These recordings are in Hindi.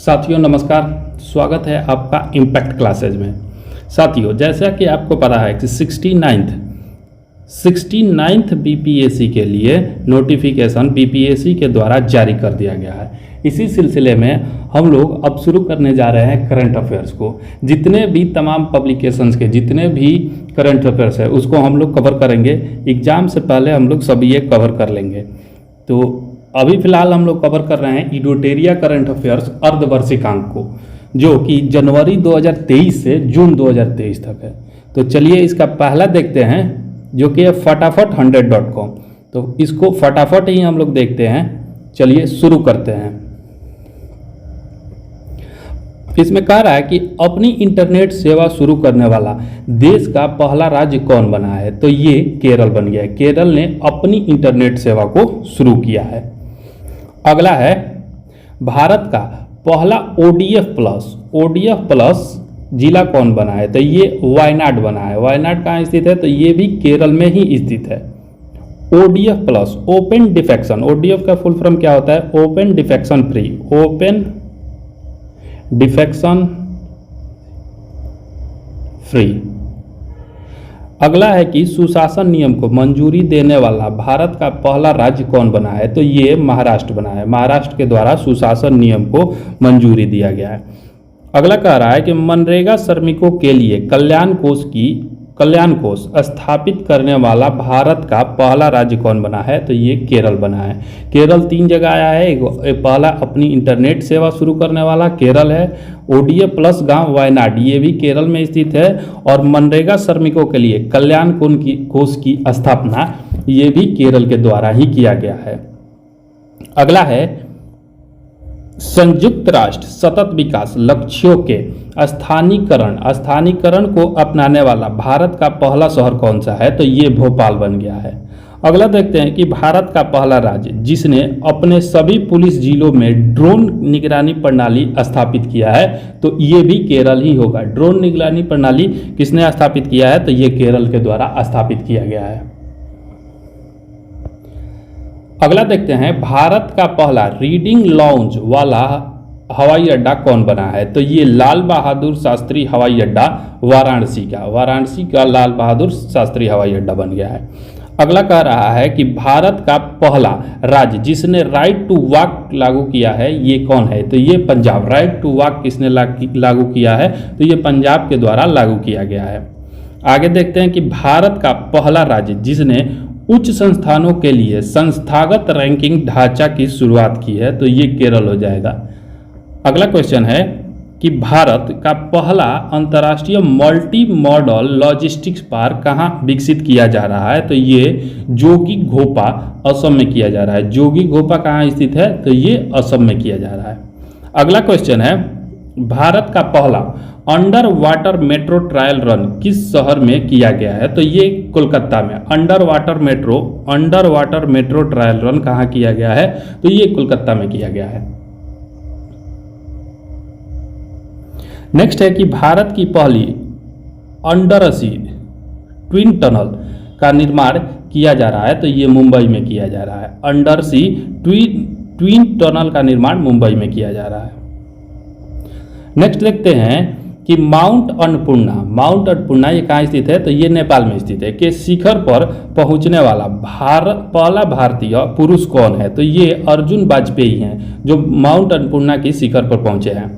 साथियों नमस्कार, स्वागत है आपका इम्पैक्ट क्लासेज में। साथियों, जैसा कि आपको पता है कि 69th बीपीएससी के लिए नोटिफिकेशन बीपीएससी के द्वारा जारी कर दिया गया है। इसी सिलसिले में हम लोग अब शुरू करने जा रहे हैं करंट अफेयर्स को। जितने भी तमाम पब्लिकेशंस के जितने भी करंट अफेयर्स है उसको हम लोग कवर करेंगे। एग्ज़ाम से पहले हम लोग सभी ये कवर कर लेंगे। तो अभी फ़िलहाल हम लोग कवर कर रहे हैं इडोटेरिया करंट अफेयर्स अर्धवार्षिकांक को, जो कि जनवरी 2023 से जून 2023 तक है। तो चलिए इसका पहला देखते हैं, जो कि है फटाफट 100.com। तो इसको फटाफट ही हम लोग देखते हैं। चलिए शुरू करते हैं। इसमें कह रहा है कि अपनी इंटरनेट सेवा शुरू करने वाला देश का पहला राज्य कौन बना है। तो ये केरल बन गया है। केरल ने अपनी इंटरनेट सेवा को शुरू किया है। अगला है भारत का पहला ओडीएफ प्लस जिला कौन बना है। तो ये वायनाड बना है। वायनाड कहाँ स्थित है। तो ये भी केरल में ही स्थित है। ODF plus open defection, ODF का फुल फॉर्म क्या होता है। Open defection free, open defection free. अगला है कि सुशासन नियम को मंजूरी देने वाला भारत का पहला राज्य कौन बना है। तो ये महाराष्ट्र बना है। महाराष्ट्र के द्वारा सुशासन नियम को मंजूरी दिया गया है। अगला कह रहा है कि मनरेगा श्रमिकों के लिए कल्याण कोष स्थापित करने वाला भारत का पहला राज्य कौन बना है। तो ये केरल बना है। केरल 3 जगह आया है। एक पहला अपनी इंटरनेट सेवा शुरू करने वाला केरल है। ओडीएफ प्लस गांव वायनाड, ये भी केरल में स्थित है। और मनरेगा श्रमिकों के लिए कल्याण कोष की स्थापना ये भी केरल के द्वारा ही किया गया है। अगला है संयुक्त राष्ट्र सतत विकास लक्ष्यों के स्थानीकरण को अपनाने वाला भारत का पहला शहर कौन सा है। तो ये भोपाल बन गया है। अगला देखते हैं कि भारत का पहला राज्य जिसने अपने सभी पुलिस जिलों में ड्रोन निगरानी प्रणाली स्थापित किया है। तो ये भी केरल ही होगा। ड्रोन निगरानी प्रणाली किसने स्थापित किया है। तो ये केरल के द्वारा स्थापित किया गया है। अगला देखते हैं भारत का पहला रीडिंग लॉन्च वाला हवाई अड्डा कौन बना है। तो ये लाल बहादुर शास्त्री हवाई अड्डा वाराणसी का लाल बहादुर शास्त्री हवाई अड्डा बन गया है। अगला कह रहा है कि भारत का पहला राज्य जिसने राइट टू वॉक लागू किया है ये कौन है। तो ये पंजाब। राइट टू वॉक किसने लागू किया है। तो ये पंजाब के द्वारा लागू किया गया है। आगे देखते हैं कि भारत का पहला राज्य जिसने उच्च संस्थानों के लिए संस्थागत रैंकिंग ढांचा की शुरुआत की है। तो ये केरल हो जाएगा। अगला क्वेश्चन है कि भारत का पहला अंतर्राष्ट्रीय मल्टी मॉडल लॉजिस्टिक्स पार्क कहाँ विकसित किया जा रहा है। तो ये जोगी घोपा असम में किया जा रहा है। जोगी घोपा कहाँ स्थित है। तो ये असम में किया जा रहा है। अगला क्वेश्चन है भारत का पहला under water metro trial run किस शहर में किया गया है। तो ये कोलकाता में under water metro trial run कहाँ किया गया है। तो ये कोलकाता में किया गया है। नेक्स्ट है कि भारत की पहली अंडर सी ट्विन टनल का निर्माण किया जा रहा है। तो ये मुंबई में किया जा रहा है। अंडर सी ट्विन टनल का निर्माण मुंबई में किया जा रहा है। नेक्स्ट देखते हैं कि माउंट अन्नपूर्णा ये कहाँ स्थित है। तो ये नेपाल में स्थित है। के शिखर पर पहुंचने वाला पहला भारतीय पुरुष कौन है। तो ये अर्जुन वाजपेयी हैं जो माउंट अन्नपूर्णा की शिखर पर पहुंचे हैं।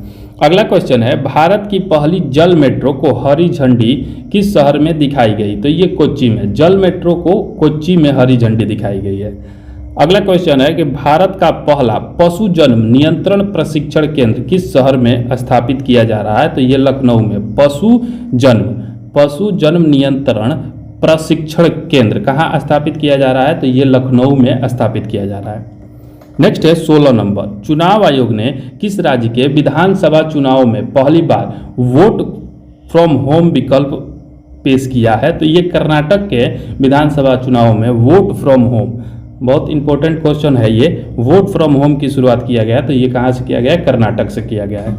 अगला क्वेश्चन है भारत की पहली जल मेट्रो को हरी झंडी किस शहर में दिखाई गई। तो ये कोच्चि में। जल मेट्रो को कोच्चि में हरी झंडी दिखाई गई है। अगला क्वेश्चन है कि भारत का पहला पशु जन्म नियंत्रण प्रशिक्षण केंद्र किस शहर में स्थापित किया जा रहा है। तो ये लखनऊ में। पशु जन्म नियंत्रण प्रशिक्षण केंद्र कहाँ स्थापित किया जा रहा है। तो ये लखनऊ में स्थापित किया जा रहा है। नेक्स्ट है 16 नंबर चुनाव आयोग ने किस राज्य के विधानसभा चुनाव में पहली बार वोट फ्रॉम होम विकल्प पेश किया है। तो ये कर्नाटक के विधानसभा चुनाव में वोट फ्रॉम होम, बहुत इंपॉर्टेंट क्वेश्चन है ये, वोट फ्रॉम होम की शुरुआत किया गया। तो ये कहाँ से किया गया है। कर्नाटक से किया गया है।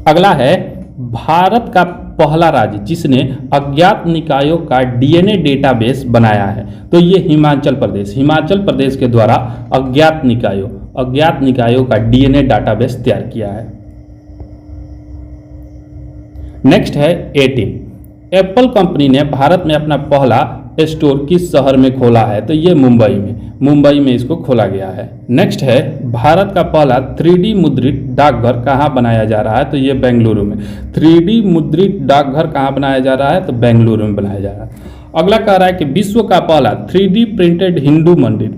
अगला है भारत का पहला राज्य जिसने अज्ञात निकायों का डीएनए डेटाबेस बनाया है? तो ये हिमाचल प्रदेश के द्वारा अज्ञात निकायों का डीएनए डेटाबेस तैयार किया है। नेक्स्ट है 18। एप्पल कंपनी ने भारत में अपना पहला स्टोर किस शहर में खोला है? तो ये मुंबई में इसको खोला गया है। नेक्स्ट है भारत का पहला 3D मुद्रित डाकघर कहाँ बनाया जा रहा है? तो ये बेंगलुरु में। 3D मुद्रित डाकघर कहाँ बनाया जा रहा है? तो बेंगलुरु में बनाया जा रहा है। अगला कह रहा है कि विश्व का पहला 3D प्रिंटेड हिंदू मंदिर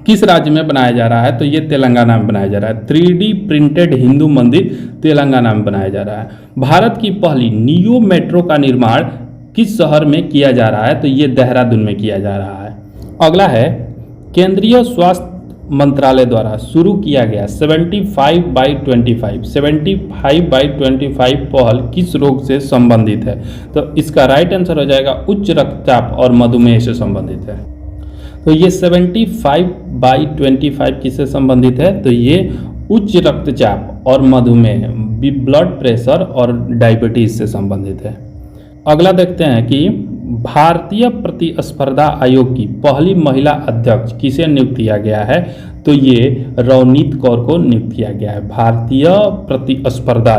किस राज्य में बनाया जा रहा है? तो ये तेलंगाना में बनाया जा रहा है। 3D प्रिंटेड हिंदू मंदिर तेलंगाना में बनाया जा रहा है। भारत की पहली नियो मेट्रो का निर्माण किस शहर में किया जा रहा है? तो ये देहरादून में किया जा रहा है। अगला है केंद्रीय स्वास्थ्य मंत्रालय द्वारा शुरू किया गया 75/25 पहल किस रोग से संबंधित है? तो इसका राइट आंसर हो जाएगा उच्च रक्तचाप और मधुमेह से संबंधित है। तो ये 75/25 किससे संबंधित है? तो ये उच्च रक्तचाप और मधुमेह, ब्लड प्रेशर और डायबिटीज से संबंधित है। अगला देखते हैं कि भारतीय प्रतिस्पर्धा आयोग की पहली महिला अध्यक्ष किसे नियुक्त किया गया है? तो ये रवनीत कौर को नियुक्त किया गया है। भारतीय प्रतिस्पर्धा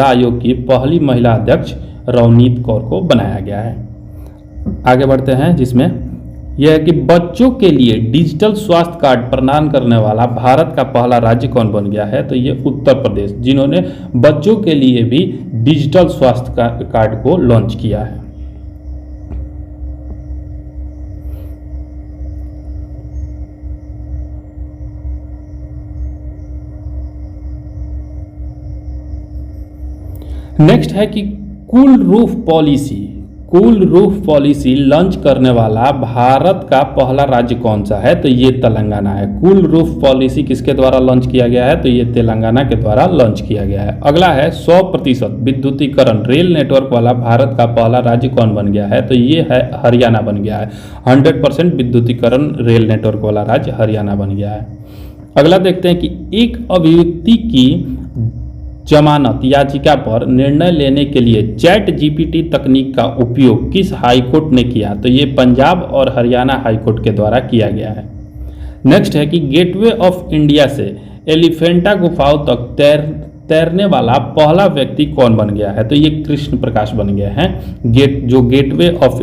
आयोग की पहली महिला अध्यक्ष रवनीत कौर को बनाया गया है। आगे बढ़ते हैं, जिसमें यह है कि बच्चों के लिए डिजिटल स्वास्थ्य कार्ड प्रदान करने वाला भारत का पहला राज्य कौन बन गया है? तो ये उत्तर प्रदेश, जिन्होंने बच्चों के लिए भी डिजिटल स्वास्थ्य कार्ड को लॉन्च किया है। नेक्स्ट है कि कूल रूफ पॉलिसी लॉन्च करने वाला भारत का पहला राज्य कौन सा है? तो ये तेलंगाना है। कूल रूफ पॉलिसी किसके द्वारा लॉन्च किया गया है? तो ये तेलंगाना के द्वारा लॉन्च किया गया है। अगला है 100% विद्युतीकरण रेल नेटवर्क वाला भारत का पहला राज्य कौन बन गया है? तो ये है हरियाणा बन गया है। 100% विद्युतीकरण रेल नेटवर्क वाला राज्य हरियाणा बन गया है। अगला देखते हैं कि एक अभिव्यक्ति की जमानत याचिका पर निर्णय लेने के लिए चैट जीपीटी तकनीक का उपयोग किस हाईकोर्ट ने किया? तो ये पंजाब और हरियाणा हाईकोर्ट के द्वारा किया गया है। नेक्स्ट है कि गेटवे ऑफ इंडिया से एलिफेंटा गुफाओं तक तैरने वाला पहला व्यक्ति कौन बन गया है? तो ये कृष्ण प्रकाश बन गए हैं। गेटवे ऑफ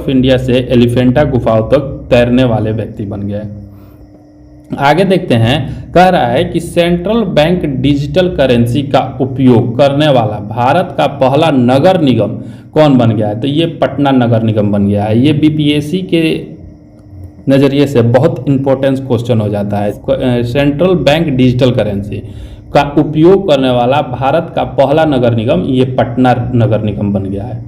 इंडिया से एलिफेंटा गुफाओं तक तैरने वाले व्यक्ति बन गए। आगे देखते हैं, कह रहा है कि सेंट्रल बैंक डिजिटल करेंसी का उपयोग करने वाला भारत का पहला नगर निगम कौन बन गया है? तो ये पटना नगर निगम बन गया है। ये बीपीएससी के नज़रिए से बहुत इंपॉर्टेंट क्वेश्चन हो जाता है। सेंट्रल बैंक डिजिटल करेंसी का उपयोग करने वाला भारत का पहला नगर निगम ये पटना नगर निगम बन गया है।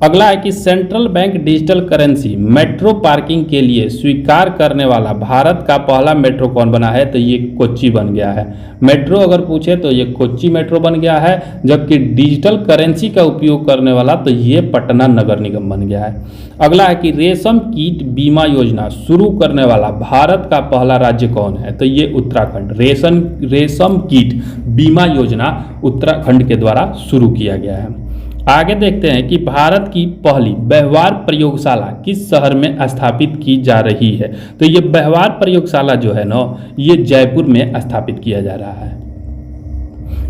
अगला है कि central bank digital currency metro parking के लिए स्वीकार करने वाला भारत का पहला मेट्रो कौन बना है? तो ये कोच्चि बन गया है। मेट्रो अगर पूछे तो ये कोच्चि मेट्रो बन गया है, जबकि डिजिटल करेंसी का उपयोग करने वाला तो ये पटना नगर निगम बन गया है। अगला है कि रेशम कीट बीमा योजना शुरू करने वाला भारत का पहला राज्य कौन है? तो ये उत्तराखंड। रेशम कीट बीमा योजना उत्तराखंड के द्वारा शुरू किया गया है। आगे देखते हैं कि भारत की पहली व्यवहार प्रयोगशाला किस शहर में स्थापित की जा रही है? तो ये व्यवहार प्रयोगशाला जो है ना, ये जयपुर में स्थापित किया जा रहा है।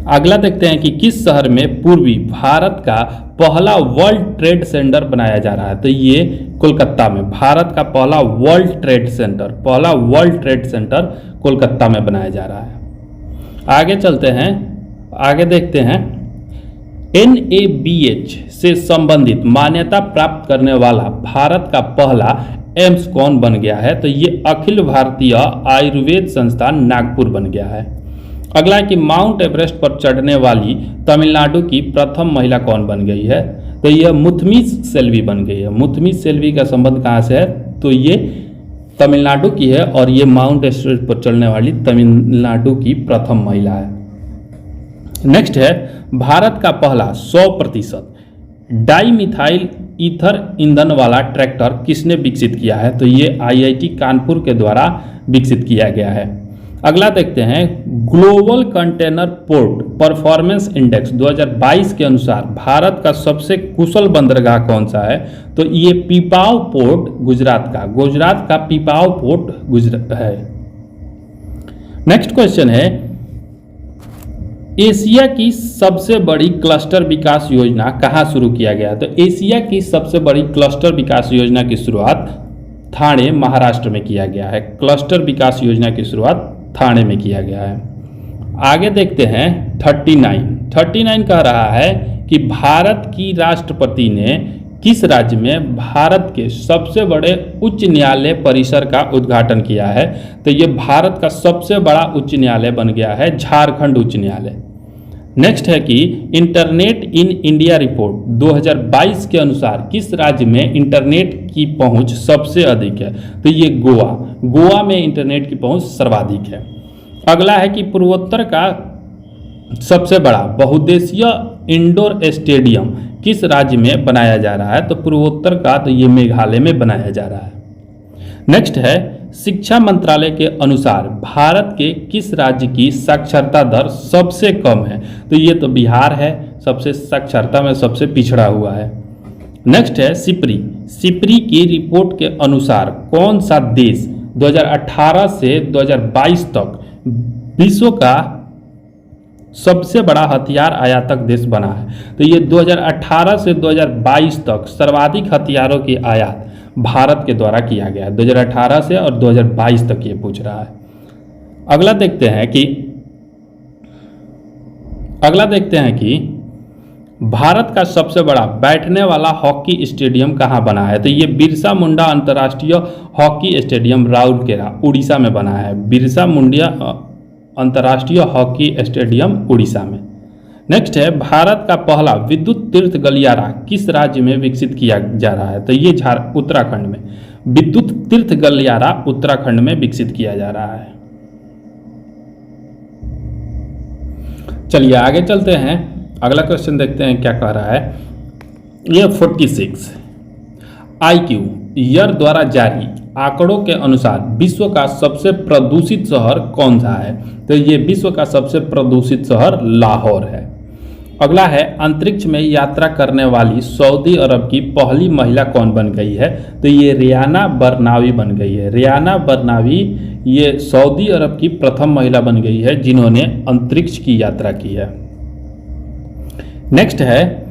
अगला देखते हैं कि किस शहर में पूर्वी भारत का पहला वर्ल्ड ट्रेड सेंटर बनाया जा रहा है? तो ये कोलकाता में। भारत का पहला वर्ल्ड ट्रेड सेंटर कोलकाता में बनाया जा रहा है। आगे चलते हैं, आगे देखते हैं NABH से संबंधित मान्यता प्राप्त करने वाला भारत का पहला एम्स कौन बन गया है? तो ये अखिल भारतीय आयुर्वेद संस्थान नागपुर बन गया है। अगला है कि माउंट एवरेस्ट पर चढ़ने वाली तमिलनाडु की प्रथम महिला कौन बन गई है? तो यह मुथमिस सेल्वी बन गई है। मुथमिस सेल्वी का संबंध कहाँ से है? तो ये तमिलनाडु की है और ये माउंट एवरेस्ट पर चढ़ने वाली तमिलनाडु की प्रथम महिला है। नेक्स्ट है भारत का पहला 100% डाईमिथाइल ईथर ईंधन वाला ट्रैक्टर किसने विकसित किया है? तो ये IIT कानपुर के द्वारा विकसित किया गया है। अगला देखते हैं, global container port performance index 2022 के अनुसार भारत का सबसे कुशल बंदरगाह कौन सा है? तो ये पीपाव पोर्ट गुजरात का पीपाव पोर्ट गुजरात है। नेक्स्ट क्वेश्चन है, एशिया की सबसे बड़ी क्लस्टर विकास योजना कहाँ शुरू किया गया? तो एशिया की सबसे बड़ी क्लस्टर विकास योजना की शुरुआत ठाणे महाराष्ट्र में किया गया है। क्लस्टर विकास योजना की शुरुआत ठाणे में किया गया है। आगे देखते हैं 39 कह रहा है कि भारत की राष्ट्रपति ने किस राज्य में भारत के सबसे बड़े उच्च न्यायालय परिसर का उद्घाटन किया है? तो ये भारत का सबसे बड़ा उच्च न्यायालय बन गया है झारखंड उच्च न्यायालय। नेक्स्ट है कि इंटरनेट इन इंडिया रिपोर्ट 2022 के अनुसार किस राज्य में इंटरनेट की पहुंच सबसे अधिक है? तो ये गोवा में इंटरनेट की पहुंच सर्वाधिक है। अगला है कि पूर्वोत्तर का सबसे बड़ा बहुउद्देशीय इंडोर स्टेडियम किस राज्य में बनाया जा रहा है? तो पूर्वोत्तर का तो ये मेघालय में बनाया जा रहा है। नेक्स्ट है, शिक्षा मंत्रालय के अनुसार भारत के किस राज्य की साक्षरता दर सबसे कम है? तो ये तो बिहार है, सबसे साक्षरता में सबसे पिछड़ा हुआ है। नेक्स्ट है सिपरी की रिपोर्ट के अनुसार कौन सा देश 2018 से 2022 तक विश्व का सबसे बड़ा हथियार आयातक देश बना है? तो ये 2018 से 2022 तक सर्वाधिक हथियारों की आयात भारत के द्वारा किया गया है। 2018 से और 2022 तक ये पूछ रहा है। अगला देखते हैं कि भारत का सबसे बड़ा बैठने वाला हॉकी स्टेडियम कहाँ बना है? तो ये बिरसा मुंडा अंतर्राष्ट्रीय हॉकी स्टेडियम राउरकेला उड़ीसा में बना है। बिरसा मुंडा अंतर्राष्ट्रीय हॉकी स्टेडियम उड़ीसा में। नेक्स्ट है, भारत का पहला विद्युत तीर्थ गलियारा किस राज्य में विकसित किया जा रहा है? तो ये उत्तराखंड में विद्युत तीर्थ गलियारा उत्तराखंड में विकसित किया जा रहा है। चलिए आगे चलते हैं, अगला क्वेश्चन देखते हैं क्या कह रहा है। ये 46 IQ ईयर द्वारा जारी आंकड़ों के अनुसार विश्व का सबसे प्रदूषित शहर कौन सा है? तो ये विश्व का सबसे प्रदूषित शहर लाहौर है। अगला है, अंतरिक्ष में यात्रा करने वाली सऊदी अरब की पहली महिला कौन बन गई है? तो ये रियाना बरनावी बन गई है। रियाना बरनावी ये सऊदी अरब की प्रथम महिला बन गई है जिन्होंने अंतरिक्ष की यात्रा की है। नेक्स्ट है,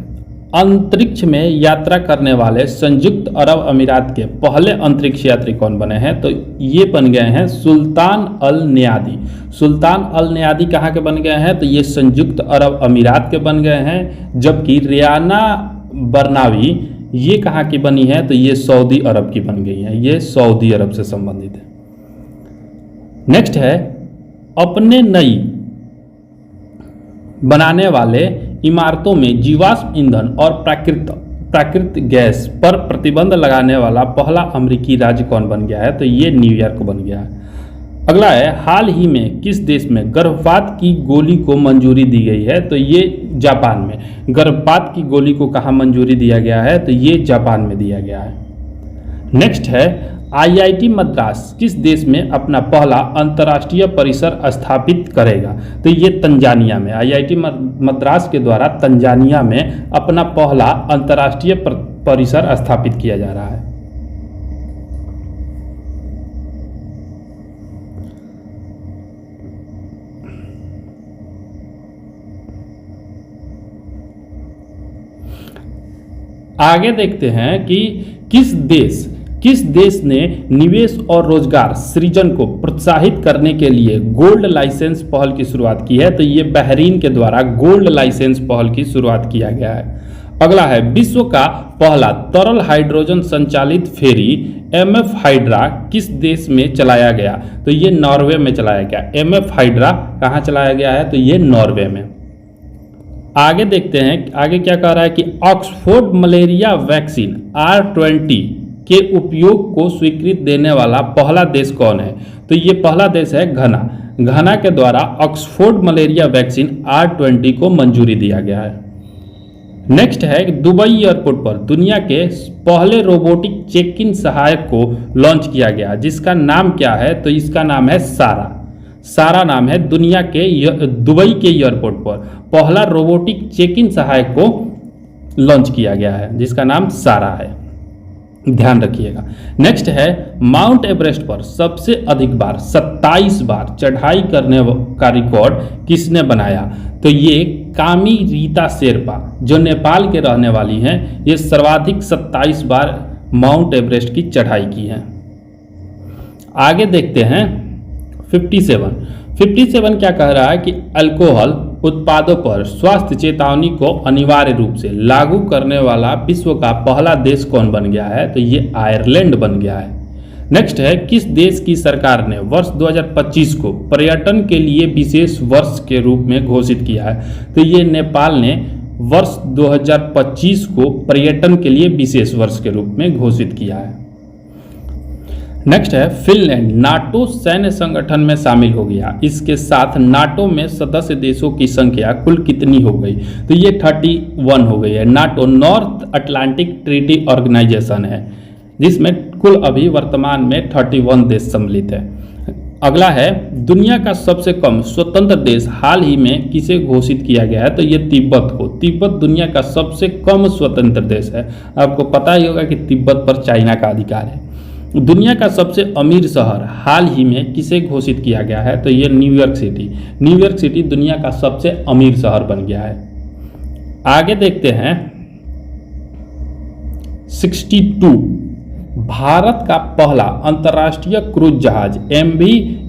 अंतरिक्ष में यात्रा करने वाले संयुक्त अरब अमीरात के पहले अंतरिक्ष यात्री कौन बने हैं? तो ये बन गए हैं सुल्तान अल नयादी। सुल्तान अल नयादी कहाँ के बन गए हैं? तो ये संयुक्त अरब अमीरात के बन गए हैं। जबकि रियाना बरनावी ये कहाँ की बनी है? तो ये सऊदी अरब की बन गई है। ये सऊदी अरब से संबंधित है। नेक्स्ट है, अपने नई बनाने वाले इमारतों में जीवाश्म ईंधन और प्राकृतिक गैस पर प्रतिबंध लगाने वाला पहला अमेरिकी राज्य कौन बन गया है? तो ये न्यूयॉर्क बन गया है। अगला है, हाल ही में किस देश में गर्भपात की गोली को मंजूरी दी गई है? तो ये जापान में। गर्भपात की गोली को कहाँ मंजूरी दिया गया है? तो ये जापान में दिया गया है। नेक्स्ट है, IIT मद्रास किस देश में अपना पहला अंतर्राष्ट्रीय परिसर स्थापित करेगा? तो ये तंजानिया में। IIT मद्रास के द्वारा तंजानिया में अपना पहला अंतर्राष्ट्रीय परिसर स्थापित किया जा रहा है। आगे देखते हैं कि किस देश ने निवेश और रोजगार सृजन को प्रोत्साहित करने के लिए गोल्ड लाइसेंस पहल की शुरुआत की है? तो ये बहरीन के द्वारा गोल्ड लाइसेंस पहल की शुरुआत किया गया है। अगला है, विश्व का पहला तरल हाइड्रोजन संचालित फेरी MF हाइड्रा किस देश में चलाया गया? तो ये नॉर्वे में चलाया गया। MF हाइड्रा कहाँ चलाया गया है? तो ये नॉर्वे में। आगे देखते हैं, आगे क्या कह रहा है कि ऑक्सफोर्ड मलेरिया वैक्सीन R20 के उपयोग को स्वीकृति देने वाला पहला देश कौन है? तो ये पहला देश है घना के द्वारा ऑक्सफोर्ड मलेरिया वैक्सीन R20 को मंजूरी दिया गया है। नेक्स्ट है, दुबई एयरपोर्ट पर दुनिया के पहले रोबोटिक चेक इन सहायक को लॉन्च किया गया जिसका नाम क्या है? तो इसका नाम है सारा। सारा नाम है दुनिया के दुबई के एयरपोर्ट पर पहला रोबोटिक चेक इन सहायक को लॉन्च किया गया है, जिसका नाम सारा है, ध्यान रखिएगा। नेक्स्ट है माउंट एवरेस्ट पर सबसे अधिक बार 27 बार चढ़ाई करने का रिकॉर्ड किसने बनाया? तो ये कामी रीता शेरपा जो नेपाल के रहने वाली हैं, ये सर्वाधिक 27 बार माउंट एवरेस्ट की चढ़ाई की है। आगे देखते हैं 57 क्या कह रहा है कि अल्कोहल उत्पादों पर स्वास्थ्य चेतावनी को अनिवार्य रूप से लागू करने वाला विश्व का पहला देश कौन बन गया है? तो ये आयरलैंड बन गया है। नेक्स्ट है किस देश की सरकार ने वर्ष 2025 को पर्यटन के लिए विशेष वर्ष के रूप में घोषित किया है? तो ये नेपाल ने वर्ष 2025 को पर्यटन के लिए विशेष वर्ष के रूप में घोषित किया है। नेक्स्ट है फिनलैंड नाटो सैन्य संगठन में शामिल हो गया। इसके साथ नाटो में सदस्य देशों की संख्या कुल कितनी हो गई? तो ये 31 हो गई है। NATO North Atlantic Treaty Organisation है, जिसमें कुल अभी वर्तमान में 31 देश सम्मिलित है। अगला है दुनिया का सबसे कम स्वतंत्र देश हाल ही में किसे घोषित किया गया है? तो ये तिब्बत को। तिब्बत दुनिया का सबसे कम स्वतंत्र देश है। आपको पता ही होगा कि तिब्बत पर चाइना का अधिकार है। दुनिया का सबसे अमीर शहर हाल ही में किसे घोषित किया गया है? तो ये न्यूयॉर्क सिटी। न्यूयॉर्क सिटी दुनिया का सबसे अमीर शहर बन गया है। आगे देखते हैं 62 भारत का पहला अंतर्राष्ट्रीय क्रूज जहाज MV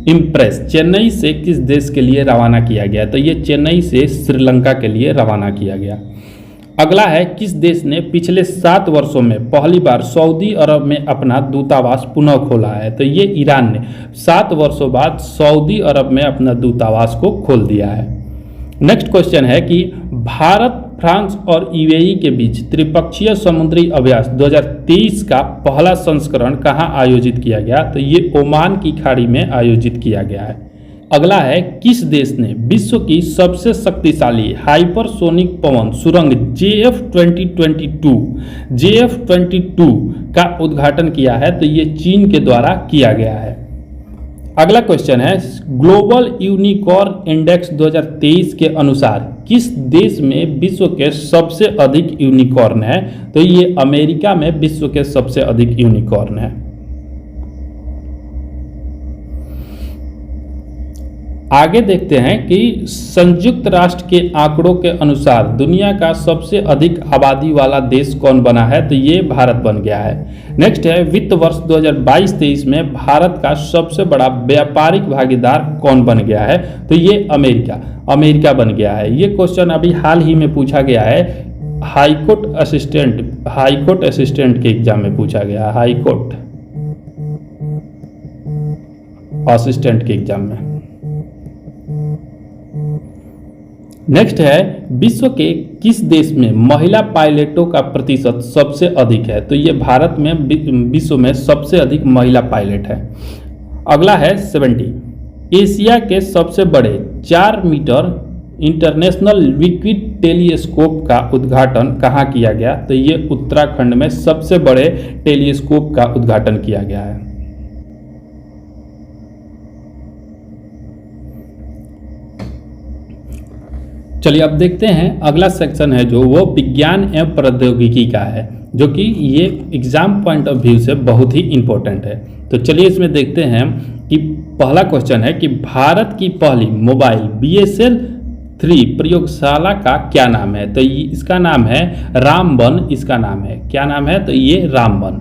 इम्प्रेस चेन्नई से किस देश के लिए रवाना किया गया? तो ये चेन्नई से श्रीलंका के लिए रवाना किया गया। अगला है किस देश ने पिछले 7 वर्षों में पहली बार सऊदी अरब में अपना दूतावास पुनः खोला है? तो ये ईरान ने 7 वर्षों बाद सऊदी अरब में अपना दूतावास को खोल दिया है। नेक्स्ट क्वेश्चन है कि भारत, फ्रांस और UAE के बीच त्रिपक्षीय समुद्री अभ्यास 2023 का पहला संस्करण कहाँ आयोजित किया गया? तो ये ओमान की खाड़ी में आयोजित किया गया है। अगला है किस देश ने विश्व की सबसे शक्तिशाली हाइपरसोनिक पवन सुरंग JF-22 का उद्घाटन किया है? तो ये चीन के द्वारा किया गया है। अगला क्वेश्चन है ग्लोबल यूनिकॉर्न इंडेक्स 2023 के अनुसार किस देश में विश्व के सबसे अधिक यूनिकॉर्न है? तो ये अमेरिका में विश्व के सबसे अधिक यूनिकॉर्न है। आगे देखते हैं कि संयुक्त राष्ट्र के आंकड़ों के अनुसार दुनिया का सबसे अधिक आबादी वाला देश कौन बना है? तो ये भारत बन गया है। नेक्स्ट है वित्त वर्ष 2022-23 में भारत का सबसे बड़ा व्यापारिक भागीदार कौन बन गया है? तो ये अमेरिका बन गया है। ये क्वेश्चन अभी हाल ही में पूछा गया है, हाईकोर्ट असिस्टेंट के एग्जाम में पूछा गया, हाईकोर्ट असिस्टेंट के एग्जाम में। नेक्स्ट है विश्व के किस देश में महिला पायलटों का प्रतिशत सबसे अधिक है? तो ये भारत में विश्व में सबसे अधिक महिला पायलट है। अगला है 70 एशिया के सबसे बड़े 4 मीटर इंटरनेशनल लिक्विड टेलीस्कोप का उद्घाटन कहाँ किया गया? तो ये उत्तराखंड में सबसे बड़े टेलीस्कोप का उद्घाटन किया गया है। चलिए अब देखते हैं अगला सेक्शन है जो वो विज्ञान एवं प्रौद्योगिकी का है, जो कि ये एग्जाम पॉइंट ऑफ व्यू से बहुत ही इम्पोर्टेंट है। तो चलिए इसमें देखते हैं कि पहला क्वेश्चन है कि भारत की पहली मोबाइल BSL 3 प्रयोगशाला का क्या नाम है? तो इसका नाम है रामबन। इसका नाम है, क्या नाम है? तो ये रामबन।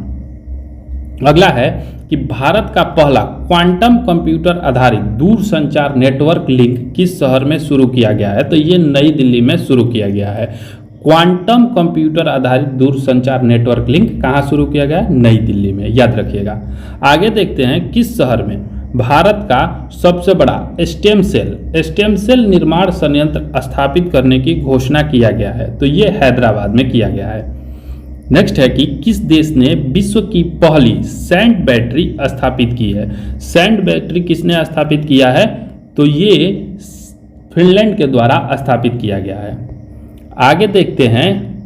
अगला है कि भारत का पहला क्वांटम कंप्यूटर आधारित दूरसंचार नेटवर्क लिंक किस शहर में शुरू किया गया है? तो ये नई दिल्ली में शुरू किया गया है। क्वांटम कंप्यूटर आधारित दूरसंचार नेटवर्क लिंक कहाँ शुरू किया गया है? नई दिल्ली में, याद रखिएगा। आगे देखते हैं किस शहर में भारत का सबसे बड़ा स्टेम सेल निर्माण संयंत्र स्थापित करने की घोषणा किया गया है? तो ये हैदराबाद में किया गया है। नेक्स्ट है कि किस देश ने विश्व की पहली सैंड बैटरी स्थापित की है? सैंड बैटरी किसने स्थापित किया है? तो ये फिनलैंड के द्वारा स्थापित किया गया है। आगे देखते हैं,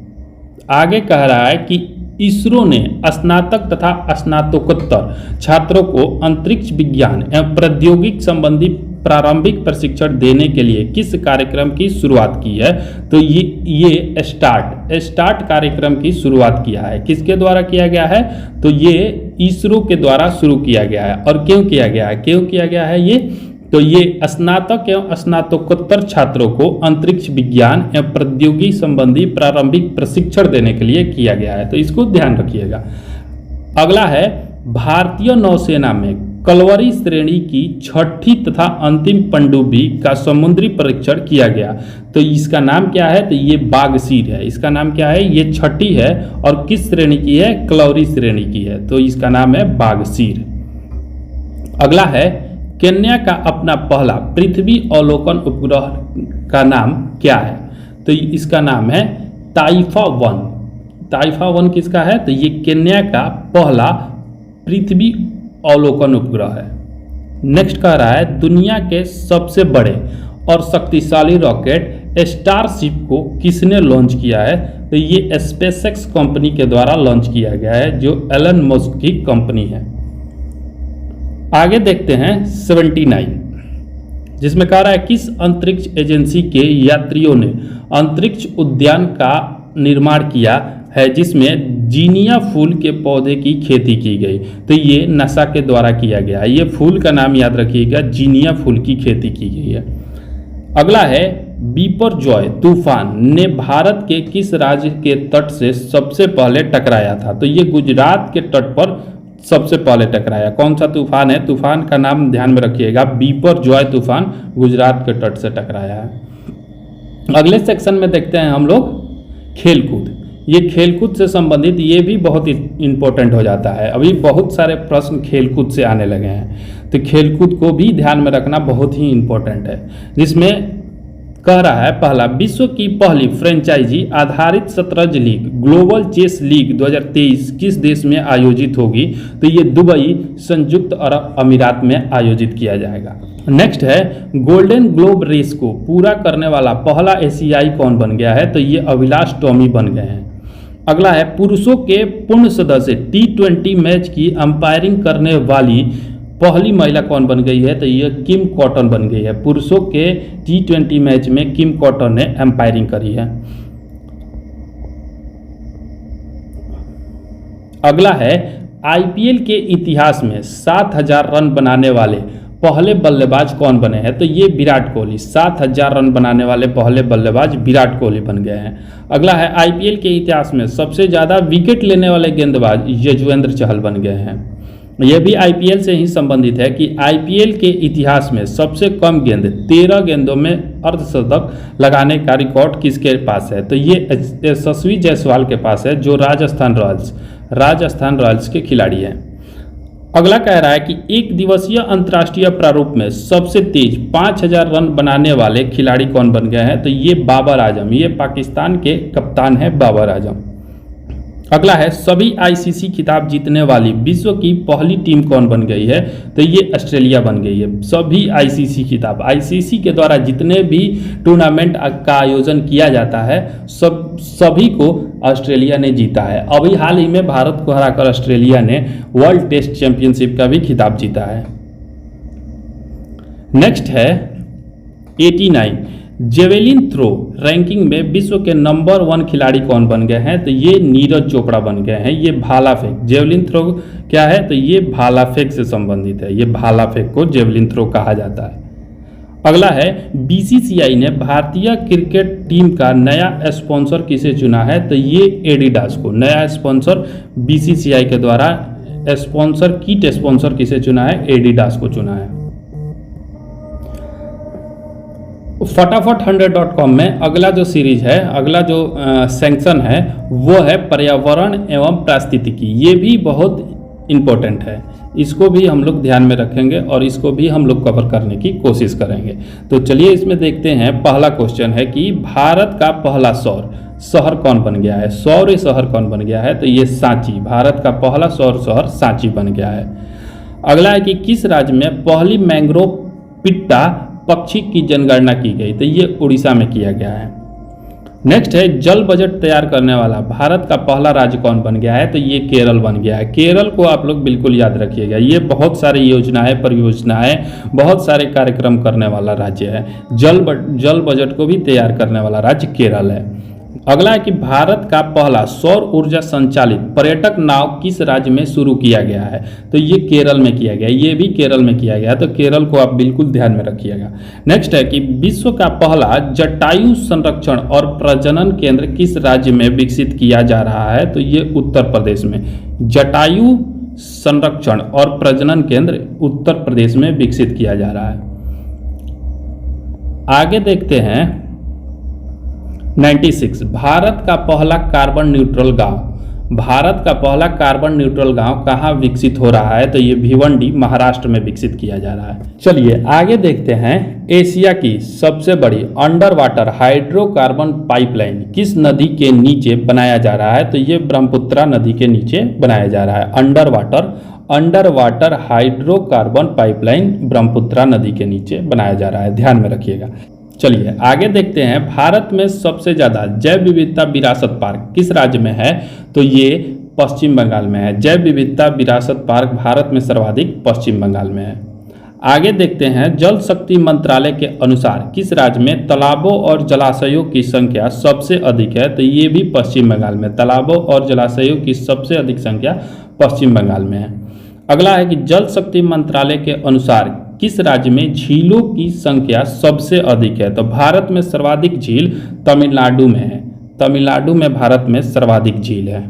आगे कह रहा है कि इसरो ने स्नातक तथा स्नातकोत्तर छात्रों को अंतरिक्ष विज्ञान एवं प्रौद्योगिकी संबंधी प्रारंभिक प्रशिक्षण देने के लिए किस कार्यक्रम की शुरुआत की है? तो ये स्टार्ट कार्यक्रम की शुरुआत किया है। किसके द्वारा किया गया है? तो ये इसरो के द्वारा शुरू किया गया है। और क्यों किया गया है ये? तो ये स्नातक एवं स्नातकोत्तर छात्रों को अंतरिक्ष विज्ञान एवं प्रौद्योगिकी संबंधी प्रारंभिक प्रशिक्षण देने के लिए किया गया है। तो इसको ध्यान रखिएगा। अगला है, भारतीय नौसेना में कलवरी श्रेणी की छठी तथा अंतिम पनडुब्बी का समुद्री परीक्षण किया गया। तो इसका नाम क्या है? तो ये बागसीर है। इसका नाम क्या है? ये छठी है और किस श्रेणी की है? कलवरी श्रेणी की है। तो इसका नाम है बागसीर। अगला है, केन्या का अपना पहला पृथ्वी अवलोकन उपग्रह का नाम क्या है? तो इसका नाम है ताइफा 1। ताइफा 1 किसका है? तो ये केन्या का पहला पृथ्वी अवलोकन उपग्रह है। नेक्स्ट कह रहा है, दुनिया के सबसे बड़े और शक्तिशाली रॉकेट स्टारशिप को किसने लॉन्च किया है? तो ये स्पेसएक्स कंपनी के द्वारा लॉन्च किया गया है, जो एलन मस्क की कंपनी है। आगे देखते हैं 79, जिसमें कह रहा है किस अंतरिक्ष एजेंसी के यात्रियों ने अंतरिक्ष उद्यान का निर्माण किया है जिसमें जीनिया फूल के पौधे की खेती की गई? तो ये नासा के द्वारा किया गया है। ये फूल का नाम याद रखिएगा, जीनिया फूल की खेती की गई है। अगला है, बिपरजॉय तूफान ने भारत के किस राज्य के तट से सबसे पहले टकराया था? तो ये गुजरात के तट पर सबसे पहले टकराया। कौन सा तूफान है? तूफान का नाम ध्यान में रखिएगा, बिपरजॉय तूफान गुजरात के तट से टकराया है। अगले सेक्शन में देखते हैं हम लोग खेलकूद। ये खेलकूद से संबंधित ये भी बहुत इंपॉर्टेंट हो जाता है। अभी बहुत सारे प्रश्न खेलकूद से आने लगे हैं, तो खेलकूद को भी ध्यान में रखना बहुत ही इंपॉर्टेंट है। जिसमें कह रहा है, पहला, विश्व की पहली फ्रेंचाइजी आधारित शतरंज लीग ग्लोबल चेस लीग 2023 किस देश में आयोजित होगी? तो ये दुबई, संयुक्त अरब अमीरात में आयोजित किया जाएगा। नेक्स्ट है, गोल्डन ग्लोब रेस को पूरा करने वाला पहला एशियाई कौन बन गया है? तो ये अभिलाष टॉमी बन गए हैं। अगला है, पुरुषों के पूर्ण सदस्य T20 मैच की अंपायरिंग करने वाली पहली महिला कौन बन गई है? तो ये किम कॉटन बन गई है। पुरुषों के T20 मैच में किम कॉटन ने अंपायरिंग करी है। अगला है, आईपीएल के इतिहास में 7000 रन बनाने वाले पहले बल्लेबाज कौन बने हैं? तो ये विराट कोहली। 7000 रन बनाने वाले पहले बल्लेबाज विराट कोहली बन गए हैं। अगला है, आईपीएल के इतिहास में सबसे ज़्यादा विकेट लेने वाले गेंदबाज युजवेंद्र चहल बन गए हैं। यह भी आईपीएल से ही संबंधित है कि आईपीएल के इतिहास में सबसे कम गेंद 13 गेंदों में अर्धशतक लगाने का रिकॉर्ड किसके पास है? तो ये यशस्वी जायसवाल के पास है, जो राजस्थान रॉयल्स के खिलाड़ी हैं। अगला कह रहा है कि एक दिवसीय अंतर्राष्ट्रीय प्रारूप में सबसे तेज 5000 रन बनाने वाले खिलाड़ी कौन बन गए हैं? तो ये बाबर आजम। ये पाकिस्तान के कप्तान हैं बाबर आजम। अगला है, सभी आईसीसी खिताब जीतने वाली विश्व की पहली टीम कौन बन गई है? तो ये ऑस्ट्रेलिया बन गई है। सभी आईसीसी खिताब, आईसीसी के द्वारा जितने भी टूर्नामेंट का आयोजन किया जाता है सभी को ऑस्ट्रेलिया ने जीता है। अभी हाल ही में भारत को हराकर ऑस्ट्रेलिया ने वर्ल्ड टेस्ट चैंपियनशिप का भी खिताब जीता है। नेक्स्ट है 89, जेवेलिन थ्रो रैंकिंग में विश्व के नंबर 1 खिलाड़ी कौन बन गए हैं? तो ये नीरज चोपड़ा बन गए हैं। ये भाला फेंक, जेवलिन थ्रो क्या है? तो ये भाला फेंक से संबंधित है। ये भाला फेंक को जेवलिन थ्रो कहा जाता है। अगला है, बीसीसीआई ने भारतीय क्रिकेट टीम का नया स्पॉन्सर किसे चुना है? तो ये एडिडास को। नया स्पॉन्सर बीसीसीआई के द्वारा स्पॉन्सर, किट स्पॉन्सर किसे चुना है? एडिडास को चुना है। फटाफट 100.com में अगला जो सीरीज है, अगला जो सेक्शन है वो है पर्यावरण एवं पारिस्थितिकी। ये भी बहुत इम्पोर्टेंट है, इसको भी हम लोग ध्यान में रखेंगे और इसको भी हम लोग कवर करने की कोशिश करेंगे। तो चलिए इसमें देखते हैं। पहला क्वेश्चन है कि भारत का पहला सौर शहर कौन बन गया है? सौर शहर कौन बन गया है? तो ये सांची। भारत का पहला सौर शहर सांची बन गया है। अगला है कि किस राज्य में पहली मैंग्रोव पिट्टा पक्षी की जनगणना की गई? तो ये उड़ीसा में किया गया है। नेक्स्ट है जल बजट तैयार करने वाला भारत का पहला राज्य कौन बन गया है, तो ये केरल बन गया है। केरल को आप लोग बिल्कुल याद रखिएगा, ये बहुत सारी योजनाएं परियोजनाएं बहुत सारे कार्यक्रम करने वाला राज्य है। जल बजट को भी तैयार करने वाला राज्य केरल है। अगला है कि भारत का पहला सौर ऊर्जा संचालित पर्यटक नाव किस राज्य में शुरू किया गया है, तो ये केरल में किया गया, ये भी केरल में किया गया, तो केरल को आप बिल्कुल ध्यान में रखिएगा। नेक्स्ट है कि विश्व का पहला जटायु संरक्षण और प्रजनन केंद्र किस राज्य में विकसित किया जा रहा है, तो ये उत्तर प्रदेश में। जटायु संरक्षण और प्रजनन केंद्र उत्तर प्रदेश में विकसित किया जा रहा है। आगे देखते हैं 96 भारत का पहला कार्बन न्यूट्रल गांव, भारत का पहला कार्बन न्यूट्रल गांव कहाँ विकसित हो रहा है, तो ये भिवंडी महाराष्ट्र में विकसित किया जा रहा है। चलिए आगे देखते हैं एशिया की सबसे बड़ी अंडर वाटर हाइड्रोकार्बन पाइपलाइन किस नदी के नीचे बनाया जा रहा है, तो ये ब्रह्मपुत्रा नदी के नीचे बनाया जा रहा है। Under water hydrocarbon pipeline Brahmaputra नदी के नीचे बनाया जा रहा है, ध्यान में रखिएगा। चलिए आगे देखते हैं भारत में सबसे ज़्यादा जैव विविधता विरासत पार्क किस राज्य में है, तो ये पश्चिम बंगाल में है। जैव विविधता विरासत पार्क भारत में सर्वाधिक पश्चिम बंगाल में है। आगे देखते हैं जल शक्ति मंत्रालय के अनुसार किस राज्य में तालाबों और जलाशयों की संख्या सबसे अधिक है, तो ये भी पश्चिम बंगाल में। तालाबों और जलाशयों की सबसे अधिक संख्या पश्चिम बंगाल में है। अगला है कि जल शक्ति मंत्रालय के अनुसार किस राज्य में झीलों की संख्या सबसे अधिक है, तो भारत में सर्वाधिक झील तमिलनाडु में है। तमिलनाडु में भारत में सर्वाधिक झील है।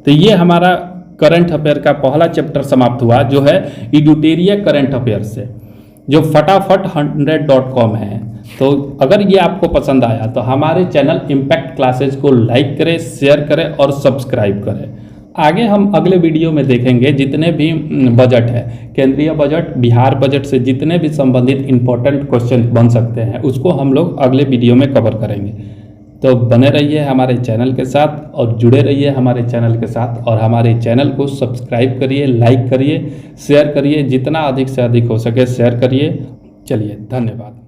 तो ये हमारा करंट अफेयर का पहला चैप्टर समाप्त हुआ, जो है इडुटेरिया करंट अफेयर से, जो फटाफट 100.com है। तो अगर ये आपको पसंद आया तो हमारे चैनल इम्पैक्ट क्लासेज को लाइक करें, शेयर करें और सब्सक्राइब करें। आगे हम अगले वीडियो में देखेंगे जितने भी बजट है, केंद्रीय बजट, बिहार बजट से जितने भी संबंधित इंपॉर्टेंट क्वेश्चन बन सकते हैं उसको हम लोग अगले वीडियो में कवर करेंगे। तो बने रहिए हमारे चैनल के साथ और जुड़े रहिए हमारे चैनल के साथ, और हमारे चैनल को सब्सक्राइब करिए, लाइक करिए, शेयर करिए, जितना अधिक से अधिक हो सके शेयर करिए। चलिए धन्यवाद।